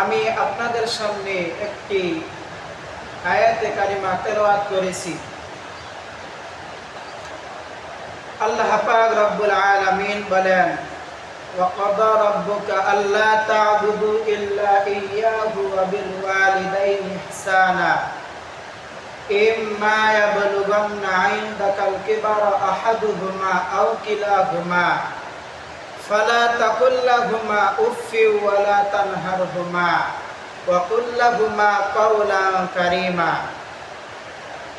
আমি আপনাদের সামনে একটি আয়াতে কারিমা তেলাওয়াত করেছি। আল্লাহ পাক রব্বুল আলামিন বলেন, وَقَضَى رَبُّكَ أَلَّا تَعْبُدُوا إِلَّا إِيَّاهُ وَبِالْوَالِدَيْنِ إِحْسَانًا إِمَّا يَبْلُغَنَّ عِندَكَ الْكِبَرَ أَحَدُهُمَا أَوْ كِلَاهُمَا فَلَا تَقُل لَّهُمَا أُفٍّ وَلَا تَنْهَرْهُمَا وَقُل لَّهُمَا قَوْلًا كَرِيمًا।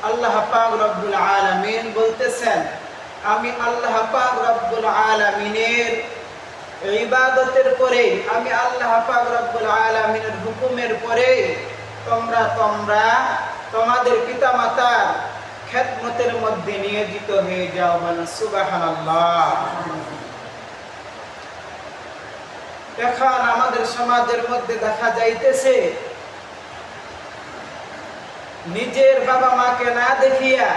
আল্লাহ পাক রব্বুল আলামিন বলতেছেন, আমি আল্লাহ পাক রব্বুল আলামিনের ইবাদতের পরে, আমি আল্লাহ পাক রব্বুল আলামিনের হুকুমের পরে তোমরা তোমাদের পিতামাতার খেদমতের মধ্যে নিয়োজিত হয়ে যাও। বলেন সুবহানাল্লাহ। এখন আমাদের সমাজের মধ্যে দেখা যাইতেছে, নিজের বাবা মাকে না দেখিয়া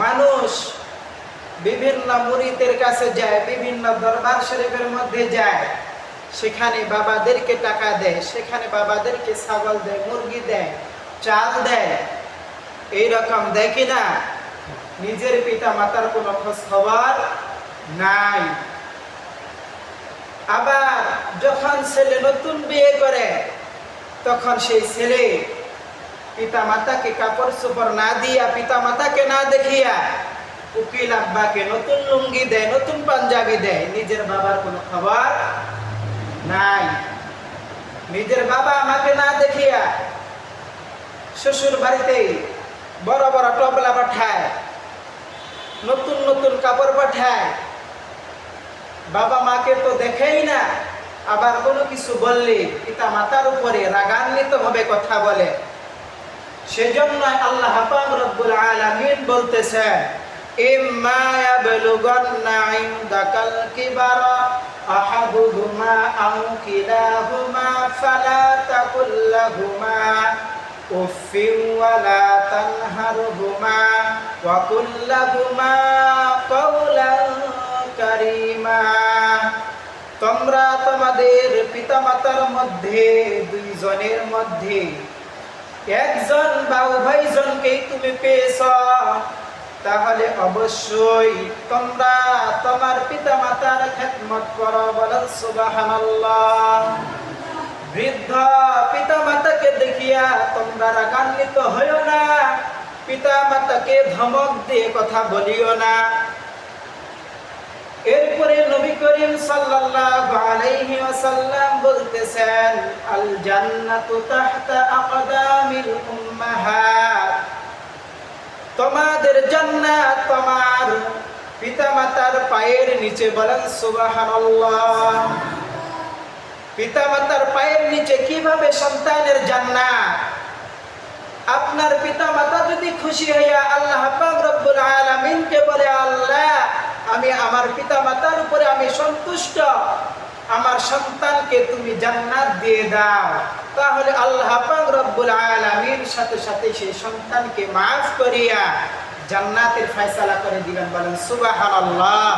মানুষ বিভিন্ন মুরিদের কাছে যায়, বিভিন্ন দরবার শরীফের মধ্যে যায়, সেখানে বাবাদেরকে টাকা দেয়, সেখানে বাবাদেরকে ছাগল দেয়, মুরগি দেয়, চাল দেয়। এইরকম দেয় কিনা? নিজের পিতা মাতার কোনো খোঁজ খবর নাই। আবার যখন ছেলে নতুন বিয়ে করে, তখন সেই ছেলে পিতা মাতাকে কাপড় চোপড় না দিয়া, পিতা মাতাকে না দেখিয়া উকিল আব্বাকে নতুন লুঙ্গি দেয়, নতুন পাঞ্জাবি দেয়। নিজের বাবার কোনো খবর নাই। নিজের বাবা আমাকে না দেখিয়া শ্বশুর বাড়িতে বড় বড় টবলা পাঠায়, নতুন নতুন কাপড় পাঠায়। বাবা মাকে তো দেখেই না, আবার কোনো কিছু বললে পিতা মাতার উপরে রাগান্বিত ভাবে কথা বলে। সেজন্য আল্লাহ পাক রব্বুল আলামিন বলতেছেন, ইম্মা ইয়াবলুগান্না ইনদাকাল কিবারা আহাদুহুমা আও কিলাহুমা ফালা তাকুল লাহুমা উফিন ওয়ালা তানহারহুমা ওয়া কুল লাহুমা কাওলান কারীমা। তোমরা তোমাদের পিতামাতার মধ্যে দুইজনের মধ্যে একজন বা উভয়জনকেই তুমি পেয়েছ, তাহলে অবশ্যই তোমরা তোমার পিতা মাতার খেদমত করো। বলেন সুবহানাল্লাহ। বৃদ্ধ পিতা মাতাকে দেখিয়া তোমরা রাগান্বিত হইও না, পিতা মাতাকে ধমক দিয়ে কথা বলিও না। এরপরে নবী করিম সাল্লাল্লাহু আলাইহি ওয়াসাল্লাম বলতেছেন, আল জান্নাতু তাহতা আকদামিল উম্মাহাত। তোমাদের জান্নাত তোমার পিতামাতার পায়ের নিচে। বলেন সুবহানাল্লাহ। পিতামাতার পায়ের নিচে কিভাবে সন্তানের জান্নাত? আপনার পিতামাতা যদি খুশি হইয়া আল্লাহ পাক রব্বুল আলামিনকে বলে, আল্লাহ আমি আমার পিতামাতার উপরে আমি সন্তুষ্ট, আমার সন্তানকে তুমি জান্নাত দিয়ে দাও, তাহলে আল্লাহ পাক রব্বুল আলামিন সাথে সাথে সেই সন্তানকে মাফ করিয়া জান্নাতের ফয়সালা করে দিবেন। বলেন সুবহানাল্লাহ।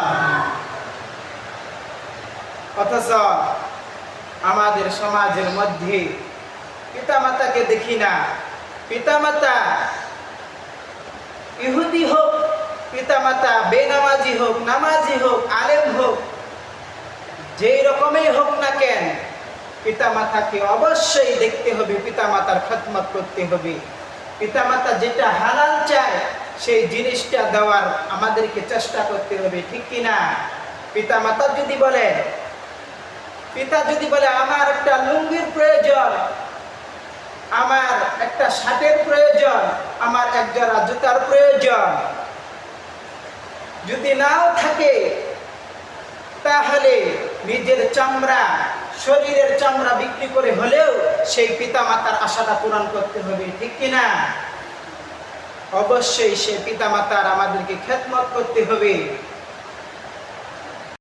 অথচ আমাদের সমাজের মধ্যে পিতামাতাকে দেখি না। পিতামাতা ইহুদি হোক, পিতামাতা বেনামাজি হোক, নামাজি হোক, আলেম হোক, যেই রকমই হোক না কেন, পিতামাতাকে অবশ্যই দেখতে হবে, পিতামাতার খেদমত করতে হবে। পিতামাতা যেটা হালাল চায় সেই জিনিসটা দেওয়ার আমাদেরকে চেষ্টা করতে হবে, ঠিক কিনা? পিতা যদি বলে আমার একটা লুঙ্গির প্রয়োজন, আমার একটা শার্টের প্রয়োজন, আমার এক জোড়া জুতার প্রয়োজন, যদি নাও থাকে তাহলে নিজের চামড়া, শরীরের চামড়া বিক্রি করে হলেও সেই পিতা মাতার আশাটা পূরণ করতে হবে, ঠিক কিনা? অবশ্যই সে পিতা মাতার আমাদেরকে খেদমত করতে হবে।